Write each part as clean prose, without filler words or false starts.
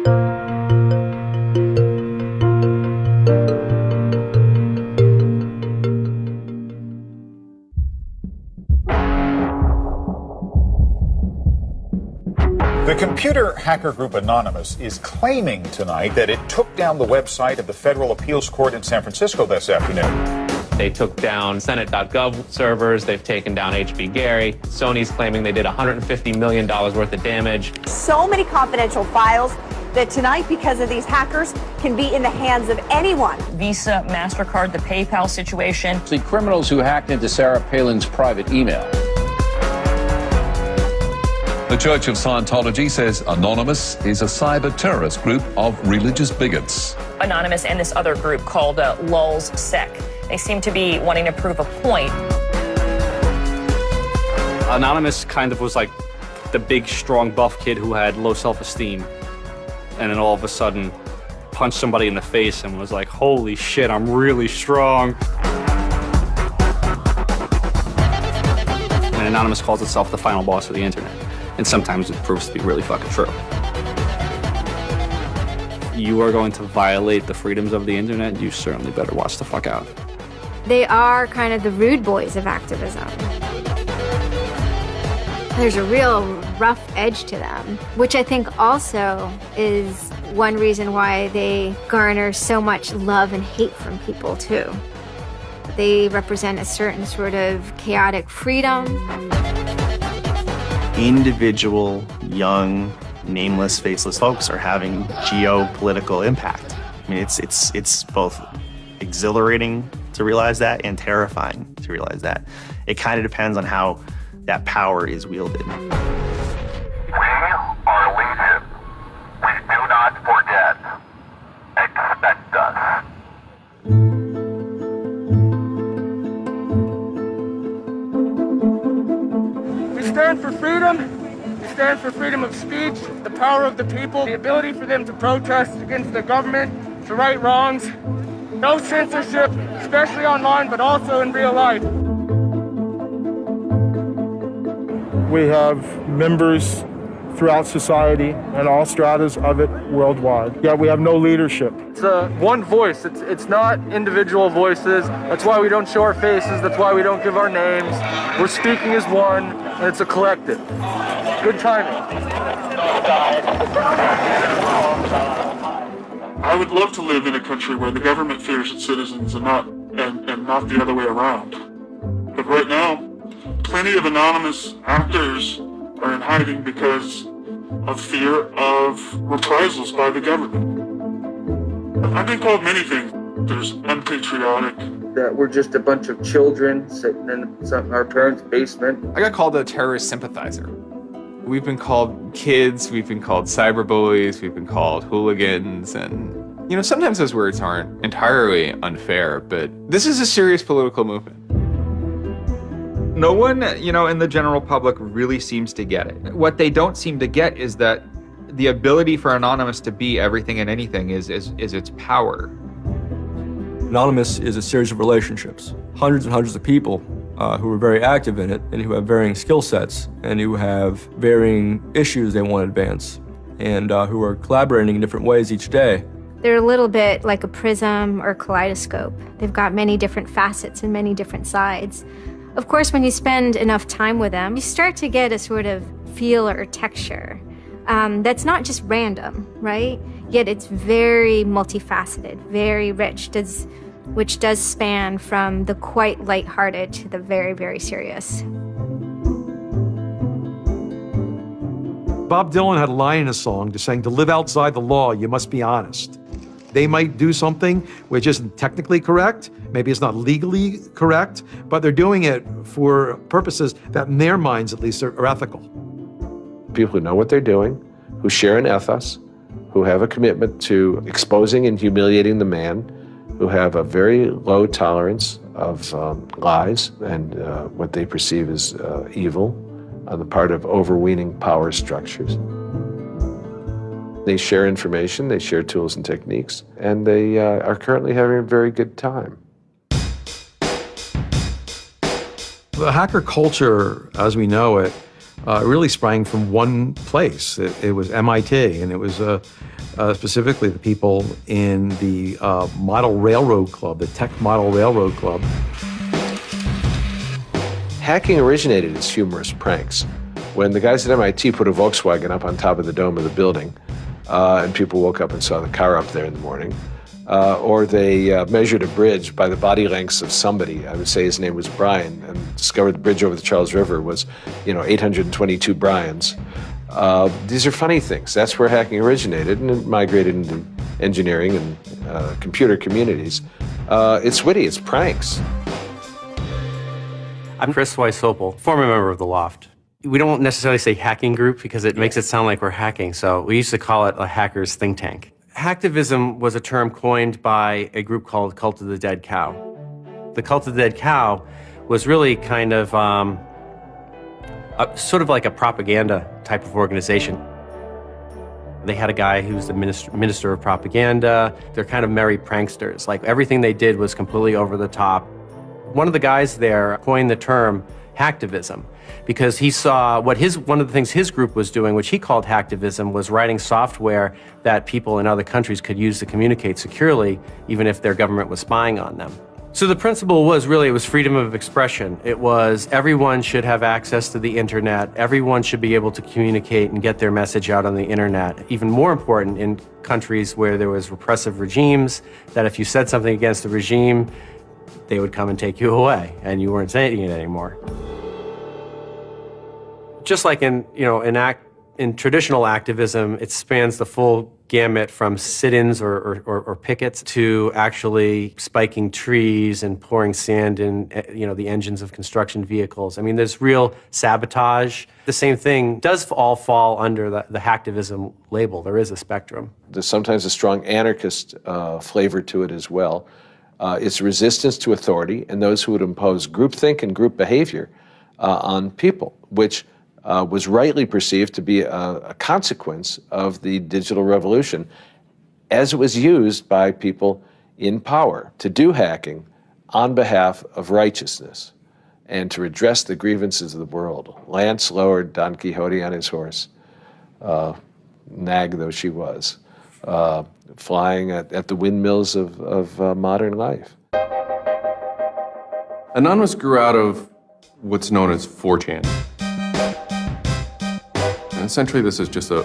The computer hacker group Anonymous is claiming tonight that it took down the website of the Federal Appeals Court in San Francisco this afternoon. They took down Senate.gov servers. They've taken down HB Gary. Sony's claiming they did $150 million worth of damage. So many confidential files that tonight, because of these hackers, can be in the hands of anyone. Visa, MasterCard, the PayPal situation. The criminals who hacked into Sarah Palin's private email. The Church of Scientology says Anonymous is a cyber terrorist group of religious bigots. Anonymous and this other group called Lulz Sec. They seem to be wanting to prove a point. Anonymous kind of was like the big, strong, buff kid who had low self-esteem. And then all of a sudden punched somebody in the face and was like, holy shit, I'm really strong. And Anonymous calls itself the final boss of the internet. And sometimes it proves to be really fucking true. You are going to violate the freedoms of the internet, you certainly better watch the fuck out. They are kind of the rude boys of activism. There's a real rough edge to them, which I think also is one reason why they garner so much love and hate from people too. They represent a certain sort of chaotic freedom. Individual, young, nameless, faceless folks are having geopolitical impact. I mean, it's both exhilarating to realize that and terrifying to realize that. It kind of depends on how that power is wielded. We are legion. Please do not forget. Expect us. We stand for freedom. We stand for freedom of speech, the power of the people, the ability for them to protest against the government, to right wrongs. No censorship, especially online, but also in real life. We have members throughout society and all stratas of it worldwide. Yet we have no leadership. It's one voice. It's not individual voices. That's why we don't show our faces. That's why we don't give our names. We're speaking as one, and it's a collective. Good timing. I would love to live in a country where the government fears its citizens and not the other way around. But right now, plenty of anonymous actors are in hiding because of fear of reprisals by the government. I've been called many things. There's unpatriotic. That we're just a bunch of children sitting in our parents' basement. I got called a terrorist sympathizer. We've been called kids, we've been called cyberbullies, we've been called hooligans, and sometimes those words aren't entirely unfair, but this is a serious political movement. No one, in the general public really seems to get it. What they don't seem to get is that the ability for Anonymous to be everything and anything is its power. Anonymous is a series of relationships, hundreds and hundreds of people who are very active in it and who have varying skill sets and who have varying issues they want to advance and who are collaborating in different ways each day. They're a little bit like a prism or kaleidoscope. They've got many different facets and many different sides. Of course, when you spend enough time with them, you start to get a sort of feel or texture that's not just random, right? Yet it's very multifaceted, very rich, which does span from the quite lighthearted to the very, very serious. Bob Dylan had a line in a song just saying, to live outside the law, you must be honest. They might do something which isn't technically correct, maybe it's not legally correct, but they're doing it for purposes that in their minds at least are ethical. People who know what they're doing, who share an ethos, who have a commitment to exposing and humiliating the man, who have a very low tolerance of lies and what they perceive as evil on the part of overweening power structures. They share information, they share tools and techniques, and they are currently having a very good time. The hacker culture, as we know it, really sprang from one place. It was MIT, and it was specifically the people in the Model Railroad Club, the Tech Model Railroad Club. Hacking originated as humorous pranks. When the guys at MIT put a Volkswagen up on top of the dome of the building, and people woke up and saw the car up there in the morning, or they measured a bridge by the body lengths of somebody. I would say his name was Brian, and discovered the bridge over the Charles River was, 822 Brians. These are funny things. That's where hacking originated, and it migrated into engineering and computer communities. It's witty, it's pranks. I'm Chris Weishopel, former member of the Loft. We don't necessarily say hacking group because it makes it sound like we're hacking, so we used to call it a hackers think tank. Hacktivism was a term coined by a group called Cult of the Dead Cow. The Cult of the Dead Cow was really kind of sort of like a propaganda type of organization. They had a guy who's the minister of propaganda. They're kind of merry pranksters. Like everything they did was completely over the top. One of the guys there coined the term hacktivism because he saw one of the things his group was doing, which he called hacktivism, was writing software that people in other countries could use to communicate securely, even if their government was spying on them. So the principle was freedom of expression. It was everyone should have access to the internet. Everyone should be able to communicate and get their message out on the internet. Even more important in countries where there was repressive regimes, that if you said something against the regime, they would come and take you away, and you weren't saying it anymore. Just like in traditional activism, it spans the full gamut from sit-ins or pickets to actually spiking trees and pouring sand in the engines of construction vehicles. I mean, there's real sabotage. The same thing does all fall under the hacktivism label. There is a spectrum. There's sometimes a strong anarchist flavor to it as well. It's resistance to authority and those who would impose groupthink and group behavior on people, which was rightly perceived to be a consequence of the digital revolution as it was used by people in power to do hacking on behalf of righteousness and to redress the grievances of the world. Lance lowered Don Quixote on his horse, nag though she was, flying at the windmills of modern life. Anonymous grew out of what's known as 4chan. And essentially, this is just a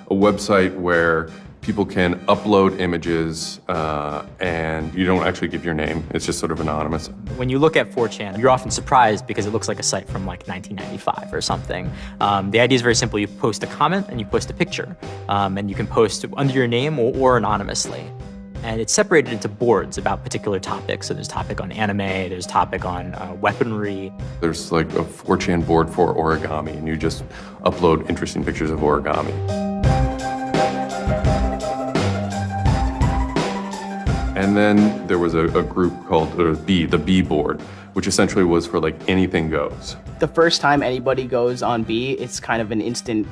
website where people can upload images and you don't actually give your name. It's just sort of anonymous. When you look at 4chan, you're often surprised because it looks like a site from like 1995 or something. The idea is very simple. You post a comment and you post a picture. And you can post under your name or anonymously. And it's separated into boards about particular topics. So there's topic on anime, there's topic on weaponry. There's like a 4chan board for origami, and you just upload interesting pictures of origami. And then there was a group called the B board, which essentially was for like anything goes. The first time anybody goes on B, it's kind of an instant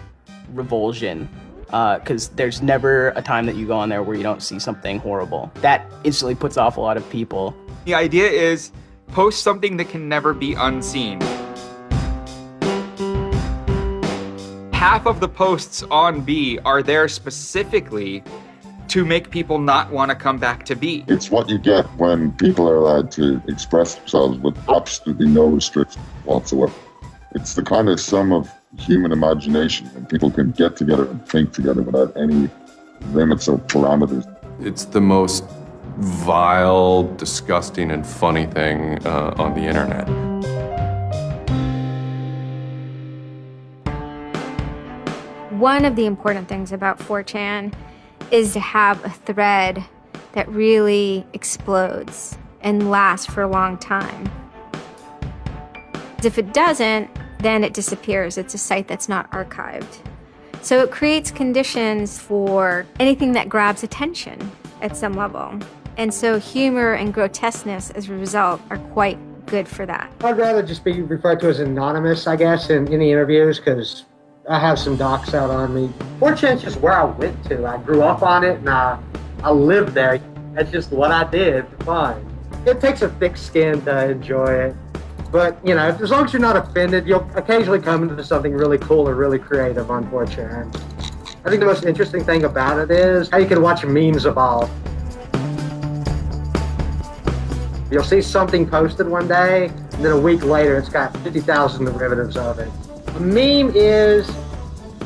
revulsion. Because there's never a time that you go on there where you don't see something horrible. That instantly puts off a lot of people. The idea is post something that can never be unseen. Half of the posts on B are there specifically to make people not want to come back to B. It's what you get when people are allowed to express themselves with absolutely no restrictions whatsoever. It's the kind of sum of human imagination, and people can get together and think together without any limits or parameters. It's the most vile, disgusting, and funny thing on the internet. One of the important things about 4chan is to have a thread that really explodes and lasts for a long time. If it doesn't, then it disappears. It's a site that's not archived. So it creates conditions for anything that grabs attention at some level. And so humor and grotesqueness as a result are quite good for that. I'd rather just be referred to as anonymous, I guess, in any interviews, because I have some docs out on me. 4chan's just where I went to. I grew up on it and I lived there. That's just what I did for fun. It takes a thick skin to enjoy it. But, as long as you're not offended, you'll occasionally come into something really cool or really creative on 4chan. I think the most interesting thing about it is how you can watch memes evolve. You'll see something posted one day, and then a week later, it's got 50,000 derivatives of it. A meme is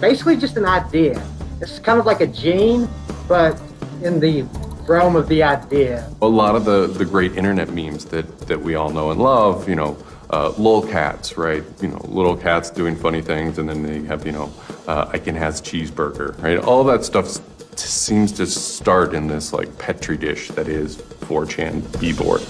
basically just an idea. It's kind of like a gene, but in the realm of the idea. A lot of the great internet memes that we all know and love, lolcats, right? Little cats doing funny things, and then they have, Icon has cheeseburger, right? All that stuff seems to start in this like petri dish that is 4chan b-board.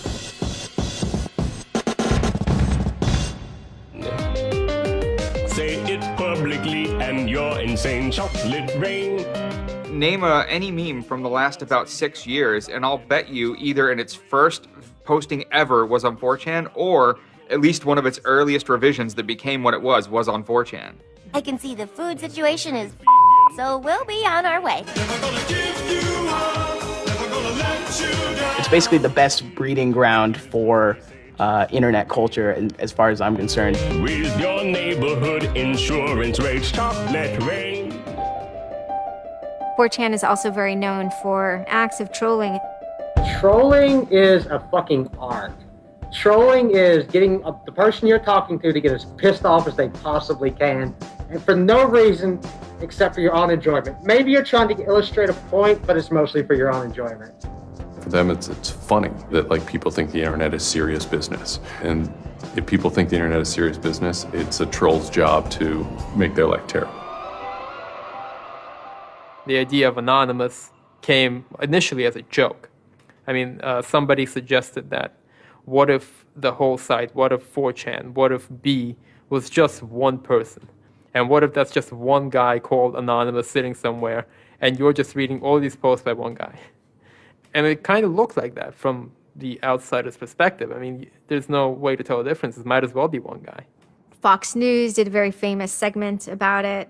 Say it publicly and your insane chocolate rain. Name any meme from the last about 6 years, and I'll bet you either in its first posting ever was on 4chan, or at least one of its earliest revisions that became what it was on 4chan. I can see the food situation is so we'll be on our way. It's basically the best breeding ground for internet culture, as far as I'm concerned. With your neighborhood insurance rates, chocolate rain. 4chan is also very known for acts of trolling. Trolling is a fucking art. Trolling is getting the person you're talking to get as pissed off as they possibly can, and for no reason except for your own enjoyment. Maybe you're trying to illustrate a point, but it's mostly for your own enjoyment. For them, it's funny that like people think the internet is serious business. And if people think the internet is serious business, it's a troll's job to make their life terrible. The idea of anonymous came initially as a joke. I mean, somebody suggested that what if the whole site, what if 4chan, what if B was just one person? And what if that's just one guy called Anonymous sitting somewhere and you're just reading all these posts by one guy? And it kind of looks like that from the outsider's perspective. I mean, there's no way to tell the difference. It might as well be one guy. Fox News did a very famous segment about it.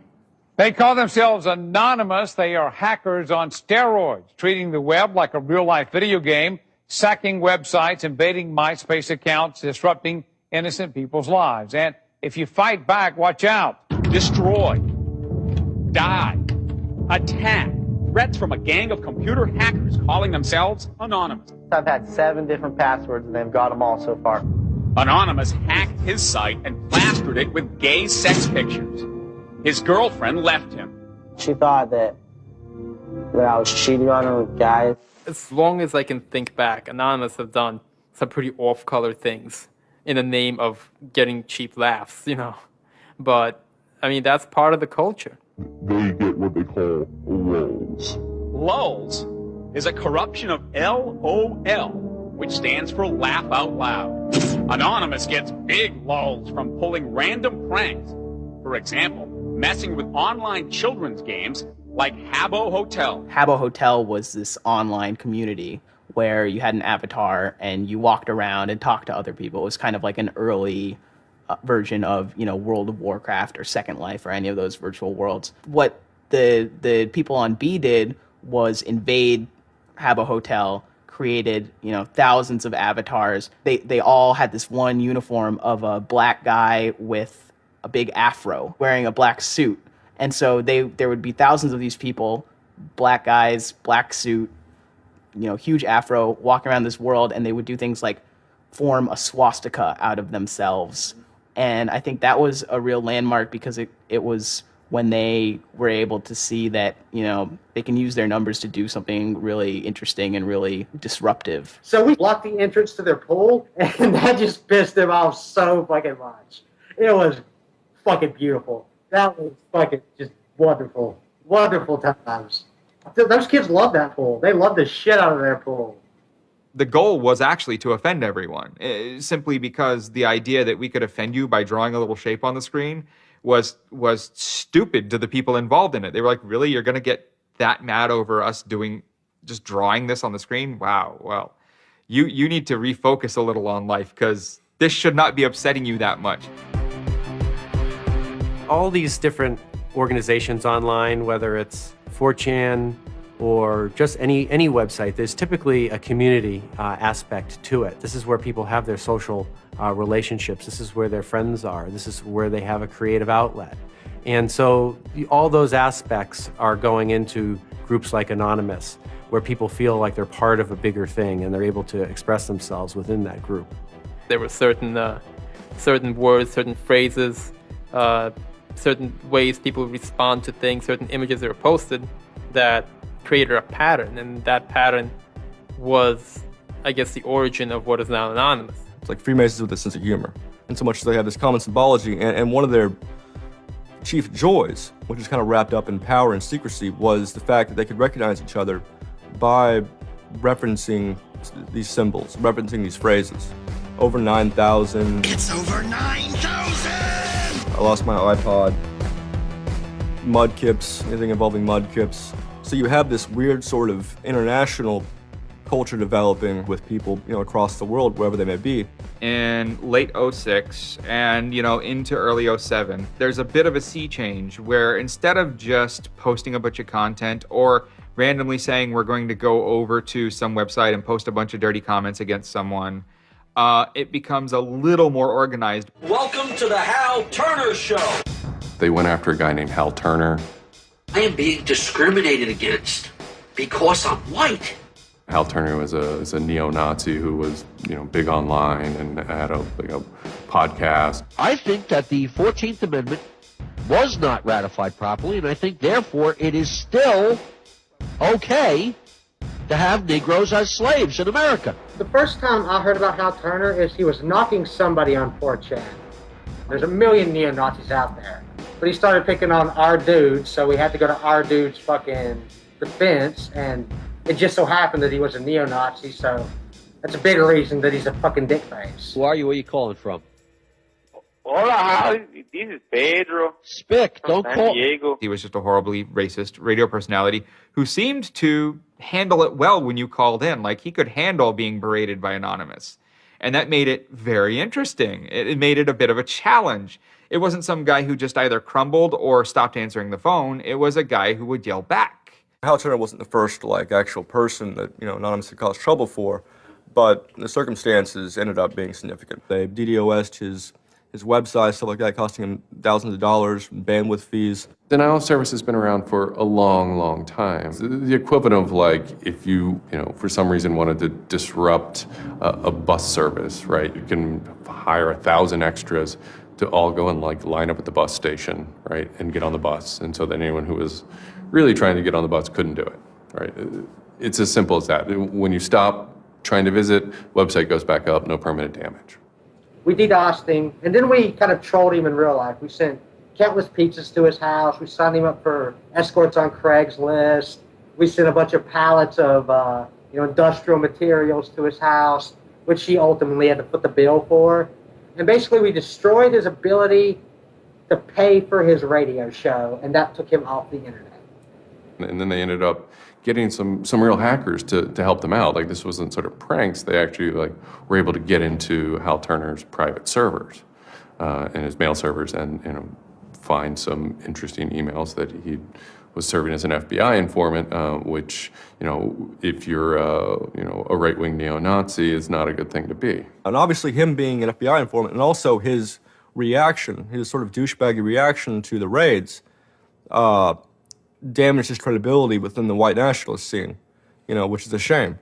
They call themselves anonymous. They are hackers on steroids, treating the web like a real-life video game, sacking websites, invading MySpace accounts, disrupting innocent people's lives. And if you fight back, watch out. Destroy. Die. Attack. Threats from a gang of computer hackers calling themselves Anonymous. I've had 7 different passwords and they've got them all so far. Anonymous hacked his site and plastered it with gay sex pictures. His girlfriend left him. She thought that I was cheating on her with guys. As long as I can think back, Anonymous have done some pretty off-color things in the name of getting cheap laughs, But, I mean, that's part of the culture. They get what they call lulz. Lulz is a corruption of LOL, which stands for laugh out loud. Anonymous gets big lulz from pulling random pranks. For example, messing with online children's games like Habbo Hotel. Habbo Hotel was this online community where you had an avatar and you walked around and talked to other people. It was kind of like an early version of, World of Warcraft or Second Life or any of those virtual worlds. What the people on B did was invade Habbo Hotel, created, thousands of avatars. They all had this one uniform of a black guy with a big afro wearing a black suit. And so there would be thousands of these people, black guys, black suit, huge afro, walking around this world, and they would do things like form a swastika out of themselves. And I think that was a real landmark because it was when they were able to see that, they can use their numbers to do something really interesting and really disruptive. So we blocked the entrance to their pool, and that just pissed them off so fucking much. It was fucking beautiful. That was fucking just wonderful. Wonderful times. Those kids love that pool. They love the shit out of their pool. The goal was actually to offend everyone, simply because the idea that we could offend you by drawing a little shape on the screen was stupid to the people involved in it. They were like, really? You're going to get that mad over us just drawing this on the screen? Wow. Well, you need to refocus a little on life because this should not be upsetting you that much. All these different organizations online, whether it's 4chan or just any website, there's typically a community aspect to it. This is where people have their social relationships. This is where their friends are. This is where they have a creative outlet. And so all those aspects are going into groups like Anonymous, where people feel like they're part of a bigger thing and they're able to express themselves within that group. There were certain words, certain phrases, certain ways people respond to things, certain images that were posted that created a pattern, and that pattern was, I guess, the origin of what is now Anonymous. It's like Freemasons with a sense of humor, in so much as they have this common symbology, and one of their chief joys, which is kind of wrapped up in power and secrecy, was the fact that they could recognize each other by referencing these symbols, referencing these phrases. Over 9,000. It's over 9,000! I lost my iPod. Mudkips, anything involving mudkips. So you have this weird sort of international culture developing with people, across the world, wherever they may be. In late 06 and, into early 07, there's a bit of a sea change where instead of just posting a bunch of content or randomly saying we're going to go over to some website and post a bunch of dirty comments against someone, it becomes a little more organized. Welcome to the Hal Turner Show. They went after a guy named Hal Turner. I am being discriminated against because I'm white. Hal Turner was a neo-Nazi who was, big online and had a podcast. I think that the 14th Amendment was not ratified properly, and I think, therefore, it is still okay to have Negroes as slaves in America. The first time I heard about Hal Turner is he was knocking somebody on 4chan. There's a million neo-Nazis out there. But he started picking on our dudes, so we had to go to our dude's fucking defense, and it just so happened that he was a neo-Nazi, so that's a bigger reason that he's a fucking dickface. Who are you? Where are you calling from? Hola, this is Pedro. Spick, don't call. Diego. He was just a horribly racist radio personality who seemed to handle it well when you called in. Like, he could handle being berated by Anonymous. And that made it very interesting. It made it a bit of a challenge. It wasn't some guy who just either crumbled or stopped answering the phone. It was a guy who would yell back. Hal Turner wasn't the first, actual person that, Anonymous had caused trouble for, but the circumstances ended up being significant. They DDoS'd his website, stuff like that, costing him thousands of dollars, bandwidth fees. Denial of service has been around for a long, long time. The equivalent of if you, for some reason wanted to disrupt a bus service, right? You can hire 1,000 extras to all go and line up at the bus station, right, and get on the bus. And so that anyone who was really trying to get on the bus couldn't do it, right? It's as simple as that. When you stop trying to visit, website goes back up, no permanent damage. We DDoSed him, and then we kind of trolled him in real life. We sent countless pizzas to his house. We signed him up for escorts on Craigslist. We sent a bunch of pallets of industrial materials to his house, which he ultimately had to foot the bill for. And basically, we destroyed his ability to pay for his radio show, and that took him off the internet. And then they ended up getting some real hackers to help them out. This wasn't sort of pranks. They actually were able to get into Hal Turner's private servers and his mail servers, and find some interesting emails that he was serving as an FBI informant, which if you're a right-wing neo-Nazi is not a good thing to be. And obviously, him being an FBI informant, and also his reaction, his sort of douchebaggy reaction to the raids, damaged his credibility within the white nationalist scene, which is a shame.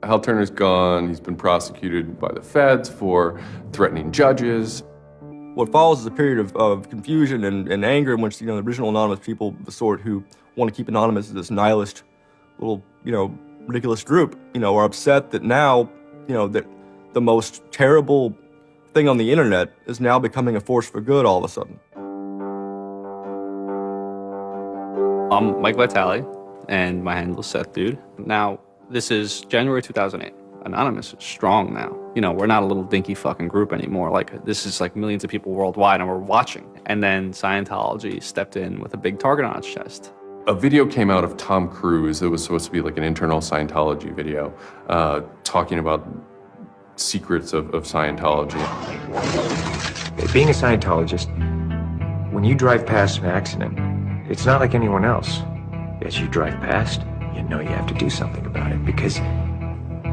Hal Turner's gone. He's been prosecuted by the feds for threatening judges. What follows is a period of confusion and anger in which, the original Anonymous people, the sort who want to keep Anonymous as this nihilist, little, ridiculous group, are upset that now, that the most terrible thing on the internet is now becoming a force for good all of a sudden. I'm Mike Vitale, and my handle is Seth Dude. Now, this is January 2008. Anonymous is strong now. We're not a little dinky fucking group anymore. This is millions of people worldwide, and we're watching. And then Scientology stepped in with a big target on its chest. A video came out of Tom Cruise. It was supposed to be an internal Scientology video, talking about secrets of Scientology. Being a Scientologist, when you drive past an accident, it's not like anyone else. As you drive past, you know you have to do something about it, because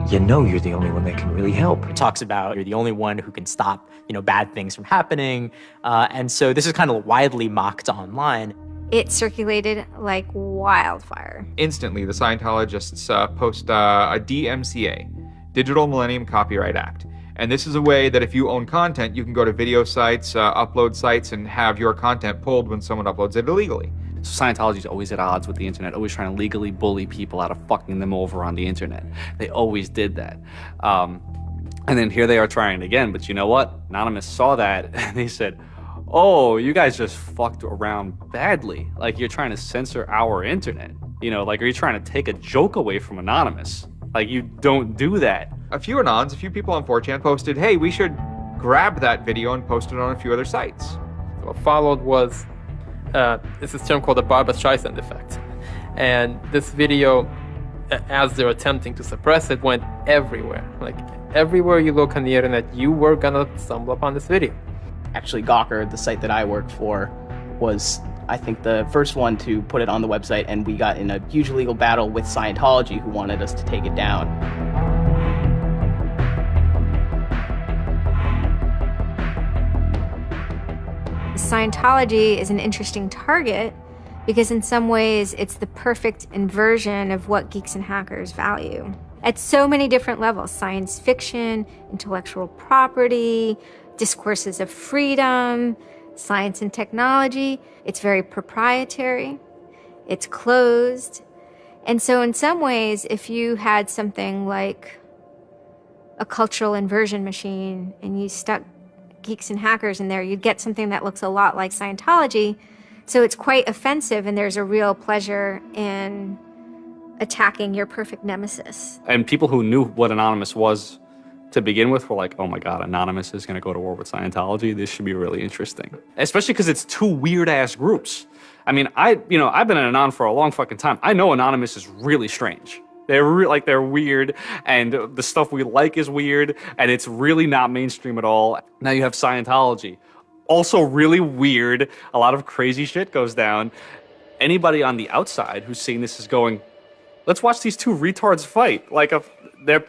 you know you're the only one that can really help. It talks about you're the only one who can stop, bad things from happening. And so this is kind of widely mocked online. It circulated like wildfire. Instantly, the Scientologists post a DMCA, Digital Millennium Copyright Act. And this is a way that if you own content, you can go to video sites, upload sites, and have your content pulled when someone uploads it illegally. So Scientology's always at odds with the internet, always trying to legally bully people out of fucking them over on the internet. They always did that. And then here they are trying again, but you know what? Anonymous saw that and they said, oh, you guys just fucked around badly. Like, you're trying to censor our internet. Like, are you trying to take a joke away from Anonymous? Like, you don't do that. A few people on 4chan posted, hey, we should grab that video and post it on a few other sites. What followed was, it's this term called the Barbra Streisand effect. And this video, as they're attempting to suppress it, went everywhere. Like, everywhere you look on the internet, you were gonna stumble upon this video. Actually, Gawker, the site that I work for, was, I think, the first one to put it on the website, and we got in a huge legal battle with Scientology, who wanted us to take it down. Scientology is an interesting target because in some ways it's the perfect inversion of what geeks and hackers value. At so many different levels: science fiction, intellectual property, discourses of freedom, science and technology. It's very proprietary, it's closed. And so in some ways, if you had something like a cultural inversion machine and you stuck geeks and hackers in there, you'd get something that looks a lot like Scientology. So it's quite offensive, and there's a real pleasure in attacking your perfect nemesis. And people who knew what Anonymous was to begin with were like, oh my God, Anonymous is gonna go to war with Scientology. This should be really interesting. Especially because it's two weird ass groups. I mean, I've been an Anon for a long fucking time. I know Anonymous is really strange. They're weird, and the stuff we like is weird, and it's really not mainstream at all. Now you have Scientology. Also really weird. A lot of crazy shit goes down. Anybody on the outside who's seeing this is going, let's watch these two retards fight. Like,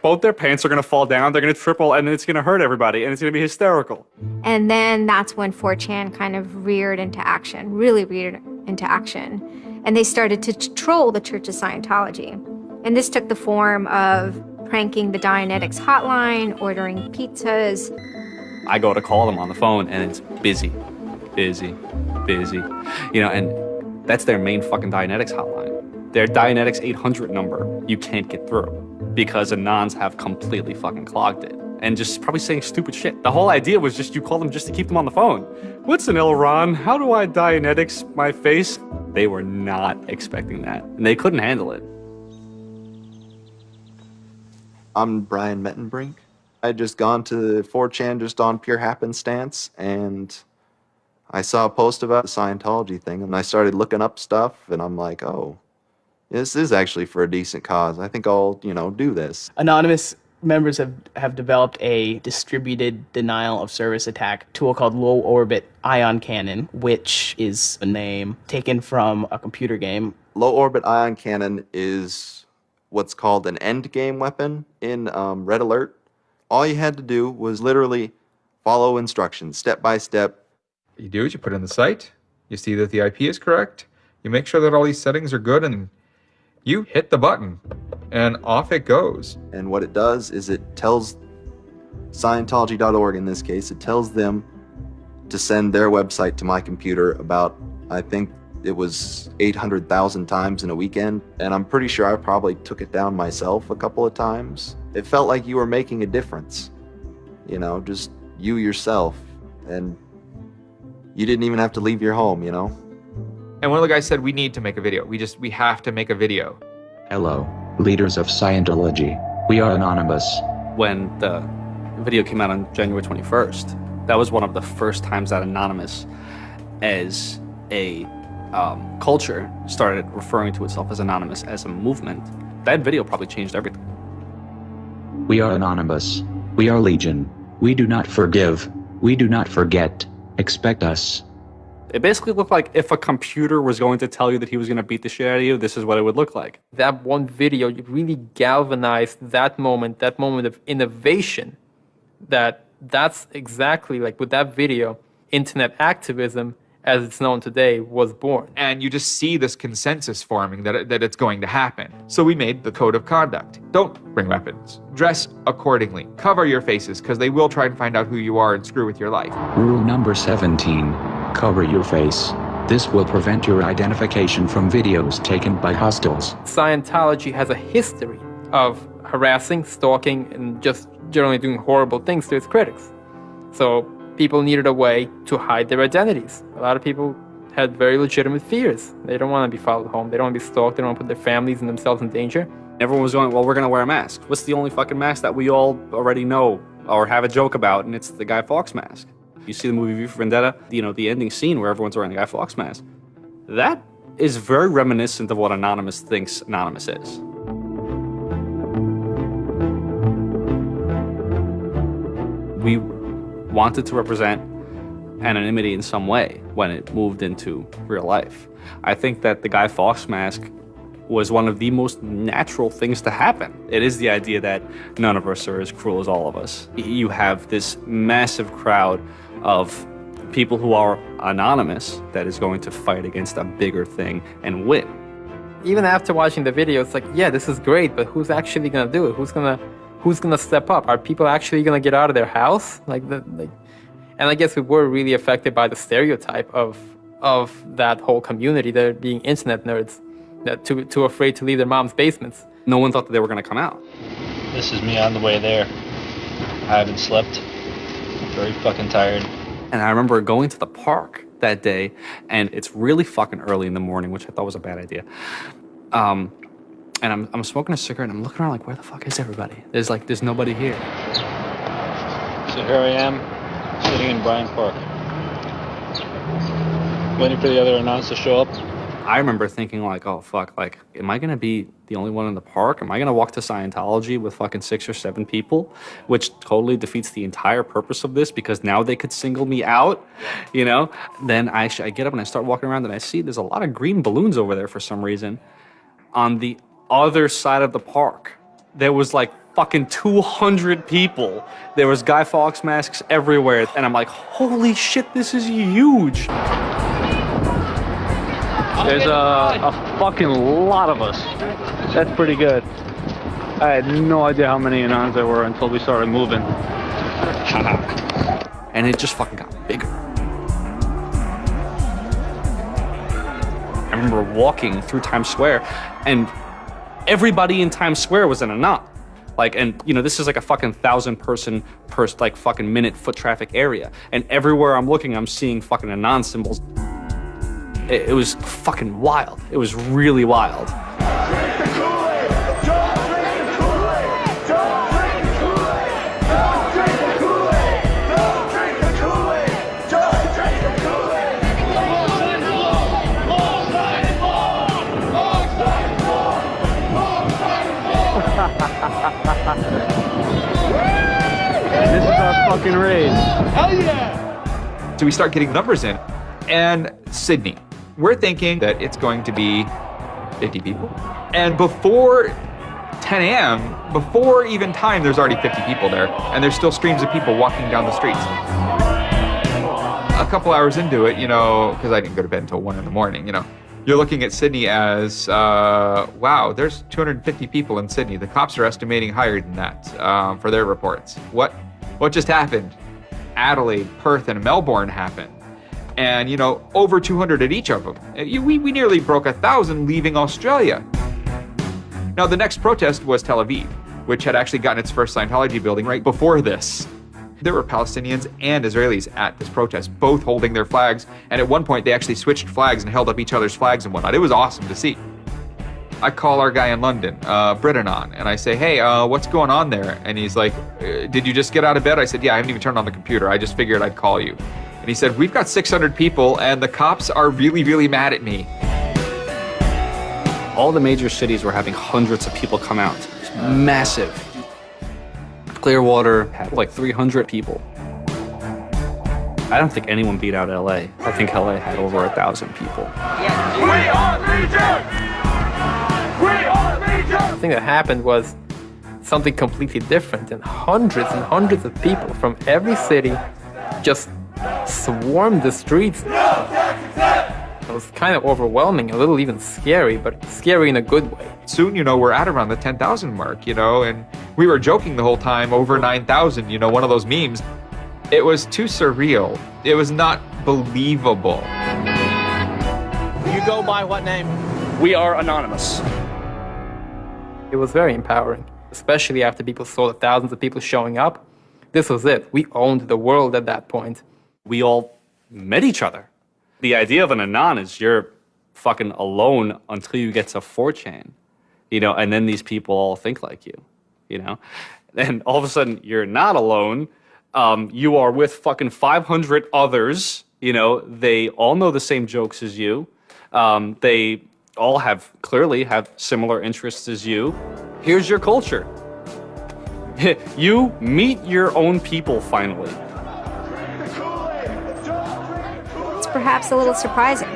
both their pants are gonna fall down, they're gonna triple, and then it's gonna hurt everybody, and it's gonna be hysterical. And then that's when 4chan kind of reared into action, really reared into action. And they started to troll the Church of Scientology. And this took the form of pranking the Dianetics hotline, ordering pizzas. I go to call them on the phone and it's busy. And that's their main fucking Dianetics hotline. Their Dianetics 800 number, you can't get through because Anons have completely fucking clogged it and just probably saying stupid shit. The whole idea was just you call them just to keep them on the phone. What's an Elron? How do I Dianetics my face? They were not expecting that and they couldn't handle it. I'm Brian Mettenbrink. I had just gone to 4chan just on pure happenstance, and I saw a post about the Scientology thing, and I started looking up stuff, and I'm like, oh, this is actually for a decent cause. I think I'll, do this. Anonymous members have developed a distributed denial of service attack tool called Low Orbit Ion Cannon, which is a name taken from a computer game. Low Orbit Ion Cannon is what's called an end game weapon in Red Alert. All you had to do was literally follow instructions step by step. You do is you put in the site, you see that the IP is correct, you make sure that all these settings are good, and you hit the button, and off it goes. And what it does is it tells Scientology.org, in this case, it tells them to send their website to my computer about, I think it was 800,000 times in a weekend. And I'm pretty sure I probably took it down myself a couple of times. It felt like you were making a difference, just you yourself. And you didn't even have to leave your home, And one of the guys said, we need to make a video. We have to make a video. Hello, leaders of Scientology. We are anonymous. When the video came out on January 21st, that was one of the first times that Anonymous, as a culture, started referring to itself as Anonymous as a movement. That video probably changed everything. We are anonymous. We are legion. We do not forgive. We do not forget. Expect us. It basically looked like if a computer was going to tell you that he was going to beat the shit out of you, this is what it would look like. That one video really galvanized that moment of innovation. That's exactly like with that video, internet activism, as it's known today, was born. And you just see this consensus forming that it's going to happen. So we made the code of conduct. Don't bring weapons. Dress accordingly. Cover your faces, because they will try and find out who you are and screw with your life. Rule number 17. Cover your face. This will prevent your identification from videos taken by hostiles. Scientology has a history of harassing, stalking, and just generally doing horrible things to its critics. So people needed a way to hide their identities. A lot of people had very legitimate fears. They don't want to be followed home. They don't want to be stalked. They don't want to put their families and themselves in danger. Everyone was going, well, we're going to wear a mask. What's the only fucking mask that we all already know or have a joke about? And it's the Guy Fawkes mask. You see the movie V for Vendetta, the ending scene where everyone's wearing the Guy Fawkes mask. That is very reminiscent of what Anonymous thinks Anonymous is. We wanted to represent anonymity in some way when it moved into real life. I think that the Guy Fawkes mask was one of the most natural things to happen. It is the idea that none of us are as cruel as all of us. You have this massive crowd of people who are anonymous that is going to fight against a bigger thing and win. Even after watching the video, it's like, yeah, this is great, but who's actually gonna do it? Who's gonna step up? Are people actually gonna get out of their house? And I guess we were really affected by the stereotype of that whole community, they're being internet nerds, that too afraid to leave their mom's basements. No one thought that they were gonna come out. This is me on the way there. I haven't slept. I'm very fucking tired. And I remember going to the park that day, and it's really fucking early in the morning, which I thought was a bad idea. And I'm smoking a cigarette, and I'm looking around like, where the fuck is everybody? There's nobody here. So here I am, sitting in Bryant Park, waiting for the other announce to show up. I remember thinking like, oh fuck, like, am I gonna be the only one in the park? Am I gonna walk to Scientology with fucking 6 or 7 people? Which totally defeats the entire purpose of this, because now they could single me out, you know? Then I get up and I start walking around, and I see there's a lot of green balloons over there for some reason. On the other side of the park, there was like fucking 200 people. There was Guy Fawkes masks everywhere. And I'm like, holy shit, this is huge. There's a fucking lot of us. That's pretty good. I had no idea how many Anons there were until we started moving. And it just fucking got bigger. I remember walking through Times Square, and everybody in Times Square was an Anon. Like, and you know, this is like a fucking 1,000 person per like fucking minute foot traffic area. And everywhere I'm looking, I'm seeing fucking Anon symbols. It was fucking wild. It was really wild. This is our fucking raid. Hell yeah! So we start getting numbers in. And Sydney, we're thinking that it's going to be 50 people. And before 10 a.m., before even time, there's already 50 people there. And there's still streams of people walking down the streets. A couple hours into it, you know, because I didn't go to bed until 1 in the morning, you know, you're looking at Sydney as, wow, there's 250 people in Sydney. The cops are estimating higher than that for their reports. What just happened? Adelaide, Perth, and Melbourne happened. And, you know, over 200 at each of them. We nearly broke 1,000 leaving Australia. Now, the next protest was Tel Aviv, which had actually gotten its first Scientology building right before this. There were Palestinians and Israelis at this protest, both holding their flags. And at one point, they actually switched flags and held up each other's flags and whatnot. It was awesome to see. I call our guy in London, Britanon, and I say, hey, what's going on there? And he's like, did you just get out of bed? I said, yeah, I haven't even turned on the computer. I just figured I'd call you. And he said, we've got 600 people and the cops are really, really mad at me. All the major cities were having hundreds of people come out. It was massive. Clearwater had like 300 people. I don't think anyone beat out LA. I think LA had over 1,000 people. The thing that happened was something completely different, and hundreds of people from every city just swarmed the streets. It was kind of overwhelming, a little even scary, but scary in a good way. Soon, we're at around the 10,000 mark, and we were joking the whole time, over 9,000, one of those memes. It was too surreal. It was not believable. You go by what name? We are anonymous. It was very empowering, especially after people saw the thousands of people showing up. This was it. We owned the world at that point. We all met each other. The idea of an anon is you're fucking alone until you get to 4chan, and then these people all think like you, And all of a sudden, you're not alone. You are with fucking 500 others, they all know the same jokes as you. They all clearly have similar interests as you. Here's your culture. You meet your own people finally. It's perhaps a little surprising.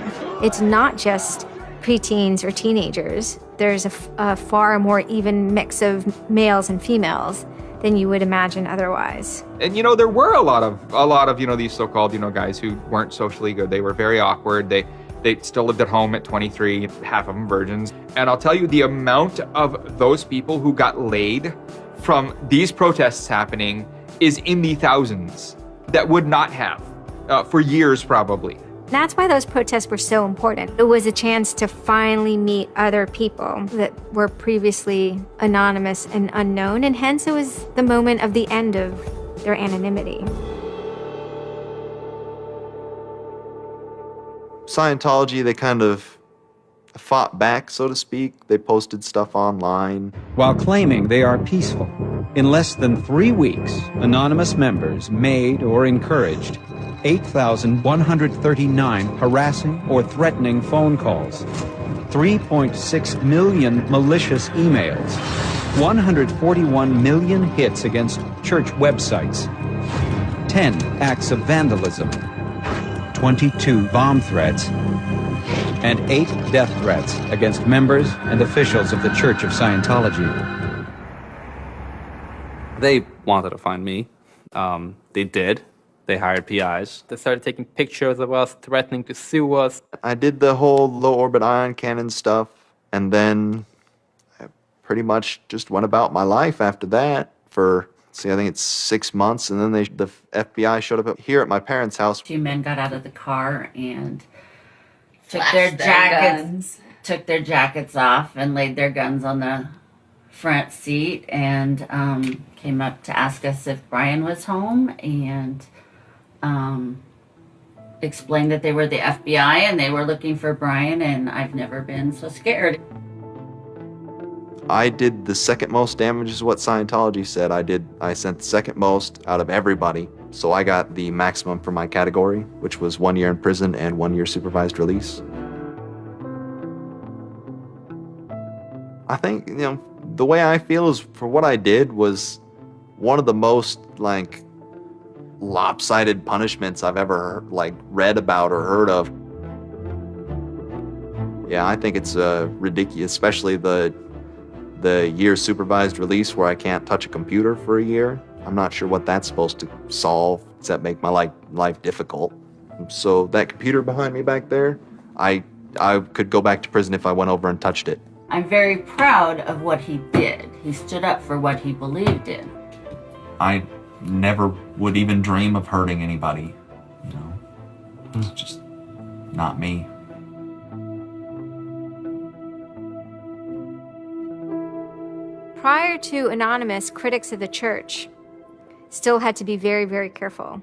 It's not just preteens or teenagers. There's a far more even mix of males and females than you would imagine otherwise. And there were a lot of these so-called guys who weren't socially good. They were very awkward. They still lived at home at 23, half of them virgins. And I'll tell you, the amount of those people who got laid from these protests happening is in the thousands that would not have for years probably. That's why those protests were so important. It was a chance to finally meet other people that were previously anonymous and unknown, and hence it was the moment of the end of their anonymity. Scientology, they kind of fought back, so to speak. They posted stuff online. While claiming they are peaceful, in less than 3 weeks, anonymous members made or encouraged 8,139 harassing or threatening phone calls, 3.6 million malicious emails, 141 million hits against church websites, 10 acts of vandalism, 22 bomb threats, and 8 death threats against members and officials of the Church of Scientology. They wanted to find me. They did. They hired PIs. They started taking pictures of us, threatening to sue us. I did the whole low orbit ion cannon stuff, and then I pretty much just went about my life after that for, I think it's 6 months, and then the FBI showed up here at my parents' house. 2 men got out of the car and took Flashed took their jackets off and laid their guns on the front seat and came up to ask us if Brian was home and explained that they were the FBI and they were looking for Brian, and I've never been so scared. I did the second most damage is what Scientology said. I sent the second most out of everybody. So I got the maximum for my category, which was 1 year in prison and 1 year supervised release. I think, the way I feel is for what I did was one of the most lopsided punishments I've ever read about or heard of. Yeah, I think it's ridiculous, especially the year supervised release where I can't touch a computer for a year. I'm not sure what that's supposed to solve except make my life difficult. So that computer behind me back there, I could go back to prison if I went over and touched it. I'm very proud of what he did. He stood up for what he believed in. I never would even dream of hurting anybody. It's just not me. Prior to Anonymous, critics of the church still had to be very, very careful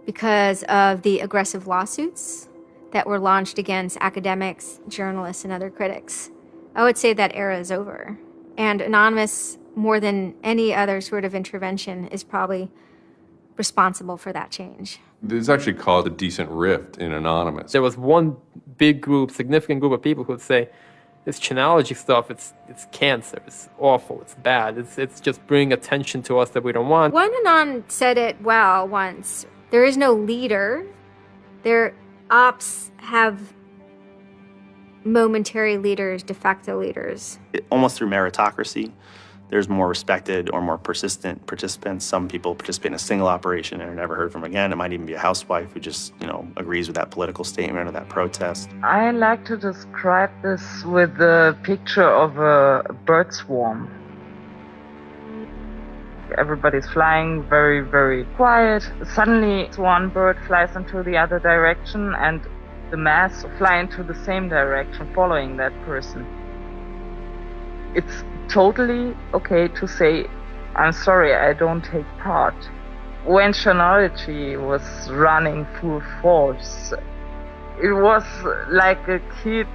because of the aggressive lawsuits that were launched against academics, journalists, and other critics. I would say that era is over. And Anonymous, more than any other sort of intervention, is probably responsible for that change. This actually caused a decent rift in Anonymous. There was one big group, significant group of people who would say, this Chinology stuff, it's cancer, it's awful, it's bad, it's just bringing attention to us that we don't want. One Anon said it well once. There is no leader. Their ops have momentary leaders, de facto leaders. Almost through meritocracy, there's more respected or more persistent participants. Some people participate in a single operation and are never heard from again. It might even be a housewife who just, agrees with that political statement or that protest. I like to describe this with the picture of a bird swarm. Everybody's flying very, very quiet. Suddenly, one bird flies into the other direction and the mass fly into the same direction, following that person. It's totally okay to say, I'm sorry, I don't take part. When chronology was running full force, it was like a kid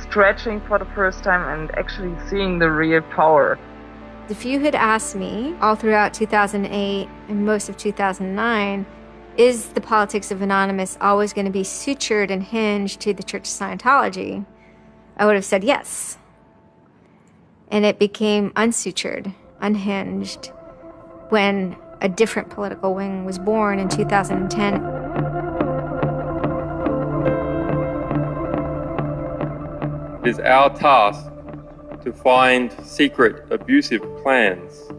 stretching for the first time and actually seeing the real power. If you had asked me all throughout 2008 and most of 2009, is the politics of Anonymous always going to be sutured and hinged to the Church of Scientology? I would have said yes. And it became unsutured, unhinged, when a different political wing was born in 2010. It is our task to find secret abusive plans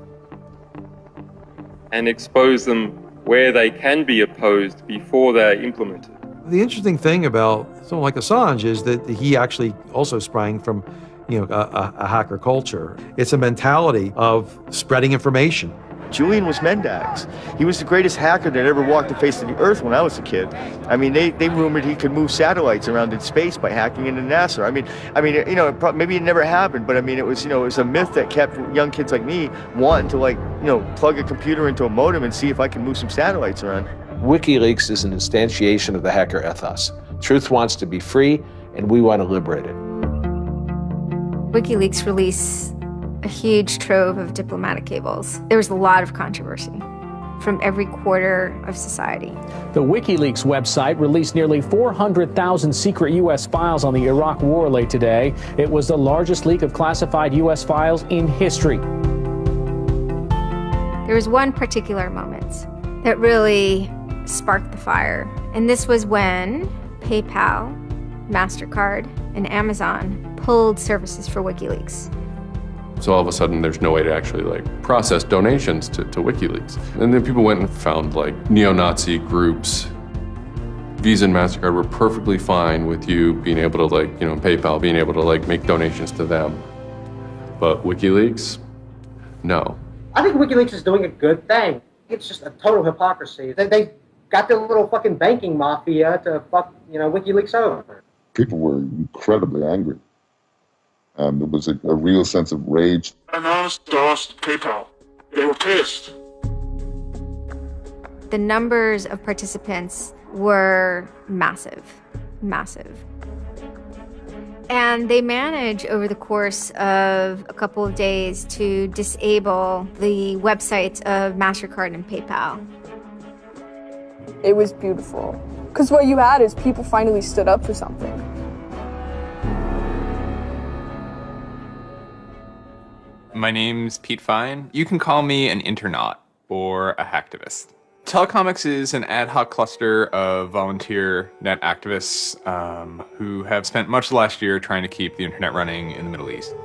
and expose them where they can be opposed before they're implemented. The interesting thing about someone like Assange is that he actually also sprang from, a hacker culture. It's a mentality of spreading information. Julian was Mendax. He was the greatest hacker that ever walked the face of the earth when I was a kid. I mean, they rumored he could move satellites around in space by hacking into NASA. Maybe it never happened, but it was a myth that kept young kids like me wanting to plug a computer into a modem and see if I can move some satellites around. WikiLeaks is an instantiation of the hacker ethos. Truth wants to be free, and we want to liberate it. WikiLeaks released a huge trove of diplomatic cables. There was a lot of controversy from every quarter of society. The WikiLeaks website released nearly 400,000 secret U.S. files on the Iraq War late today. It was the largest leak of classified U.S. files in history. There was one particular moment that really sparked the fire, and this was when PayPal, MasterCard, and Amazon pulled services for WikiLeaks. So all of a sudden, there's no way to actually process donations to WikiLeaks. And then people went and found neo-Nazi groups. Visa and MasterCard were perfectly fine with you being able to PayPal, being able to make donations to them. But WikiLeaks, no. I think WikiLeaks is doing a good thing. It's just a total hypocrisy. They got their little fucking banking mafia to fuck, WikiLeaks over. People were incredibly angry. There was a real sense of rage. Anonymous lost PayPal. They were pissed. The numbers of participants were massive. And they managed over the course of a couple of days to disable the websites of MasterCard and PayPal. It was beautiful. Because what you had is people finally stood up for something. My name's Pete Fine. You can call me an internaut or a hacktivist. Telecomics is an ad hoc cluster of volunteer net activists who have spent much of the last year trying to keep the internet running in the Middle East.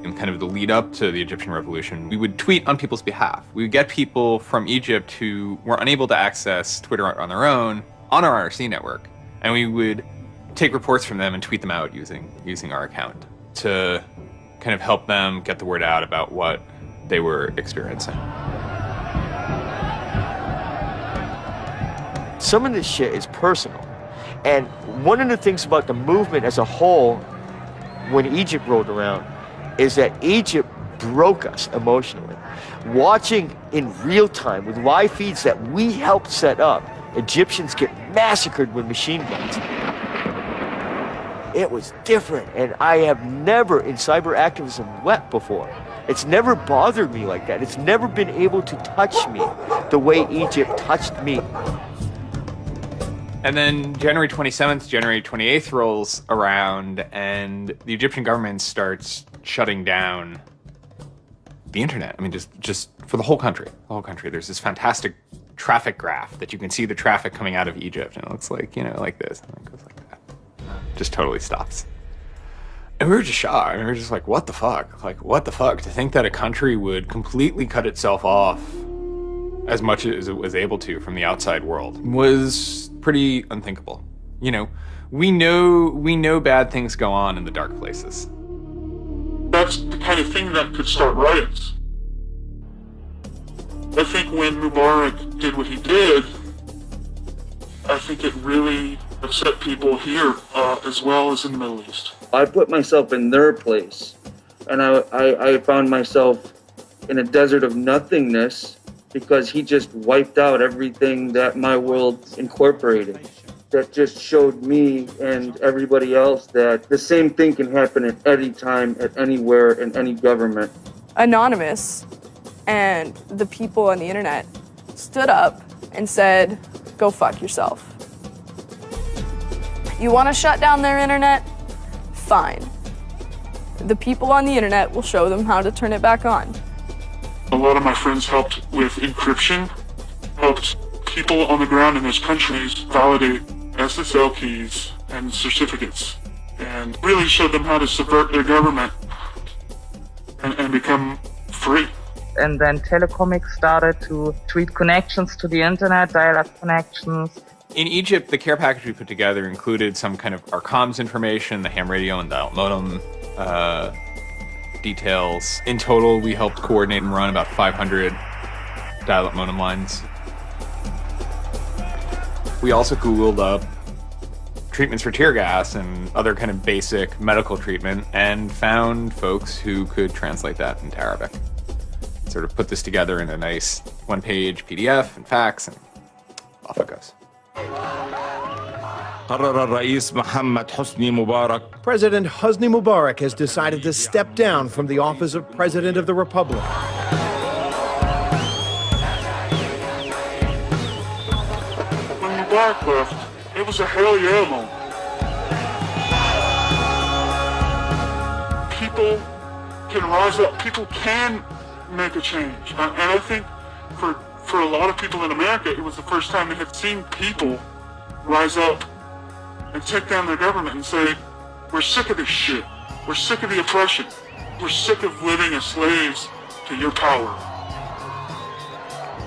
In kind of the lead up to the Egyptian revolution, we would tweet on people's behalf. We would get people from Egypt who were unable to access Twitter on their own on our IRC network, and we would take reports from them and tweet them out using our account to kind of help them get the word out about what they were experiencing. Some of this shit is personal. And one of the things about the movement as a whole, when Egypt rolled around, is that Egypt broke us emotionally. Watching in real time with live feeds that we helped set up, Egyptians get massacred with machine guns. It was different, and I have never in cyber activism wept before. It's never bothered me like that. It's never been able to touch me the way Egypt touched me. And then January 27th, January 28th rolls around, and the Egyptian government starts shutting down the internet. I mean, just for the whole country. There's this fantastic traffic graph that you can see the traffic coming out of Egypt, and it looks like, like this, and it goes like that. Just totally stops. And we were just shocked. We were just like, what the fuck? Like, what the fuck? To think that a country would completely cut itself off as much as it was able to from the outside world was pretty unthinkable. We know bad things go on in the dark places. That's the kind of thing that could start riots. I think when Mubarak did what he did, I think it really upset people here as well as in the Middle East. I put myself in their place, and I found myself in a desert of nothingness because he just wiped out everything that my world incorporated. That just showed me and everybody else that the same thing can happen at any time, at anywhere, in any government. Anonymous and the people on the internet stood up and said, go fuck yourself. You want to shut down their internet? Fine. The people on the internet will show them how to turn it back on. A lot of my friends helped with encryption, helped people on the ground in those countries validate SSL keys and certificates, and really showed them how to subvert their government and become free. And then Telecomics started to tweet connections to the internet, dial-up connections. In Egypt, the care package we put together included some kind of our comms information, the ham radio and dial-up modem details. In total, we helped coordinate and run about 500 dial-up modem lines. We also Googled up treatments for tear gas and other kind of basic medical treatment and found folks who could translate that into Arabic. Sort of put this together in a nice one-page PDF and fax, and off it goes. President Hosni Mubarak has decided to step down from the office of President of the Republic. When Mubarak left, it was a hell yeah moment. People can rise up. People can make a change. And I think for a lot of people in America, it was the first time they had seen people rise up and take down their government and say, we're sick of this shit. We're sick of the oppression. We're sick of living as slaves to your power.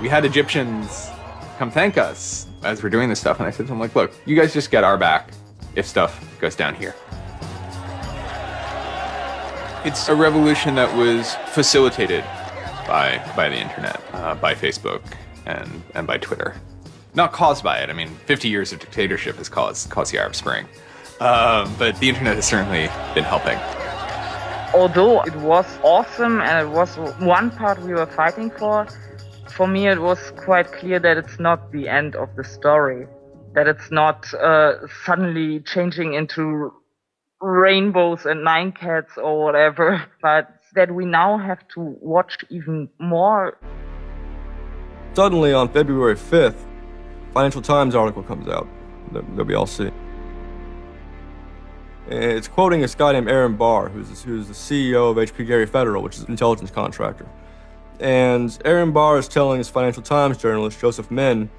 We had Egyptians come thank us as we're doing this stuff, and I said to them, like, look, you guys just get our back if stuff goes down here. It's a revolution that was facilitated by the internet, by Facebook and by Twitter. Not caused by it. I mean, 50 years of dictatorship has caused the Arab Spring. But the internet has certainly been helping. Although it was awesome and it was one part we were fighting for me it was quite clear that it's not the end of the story. That it's not suddenly changing into rainbows and nine cats or whatever, but that we now have to watch even more. Suddenly on February 5th, Financial Times article comes out that we all see. And it's quoting this guy named Aaron Barr, who's the CEO of HP Gary Federal, which is an intelligence contractor. And Aaron Barr is telling this Financial Times journalist, Joseph Min,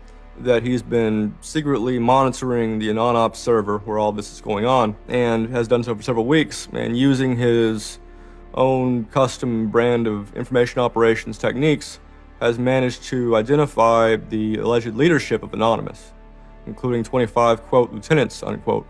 that he's been secretly monitoring the AnonOps server where all this is going on, and has done so for several weeks, and using his own custom brand of information operations techniques, has managed to identify the alleged leadership of Anonymous, including 25, quote, lieutenants, unquote,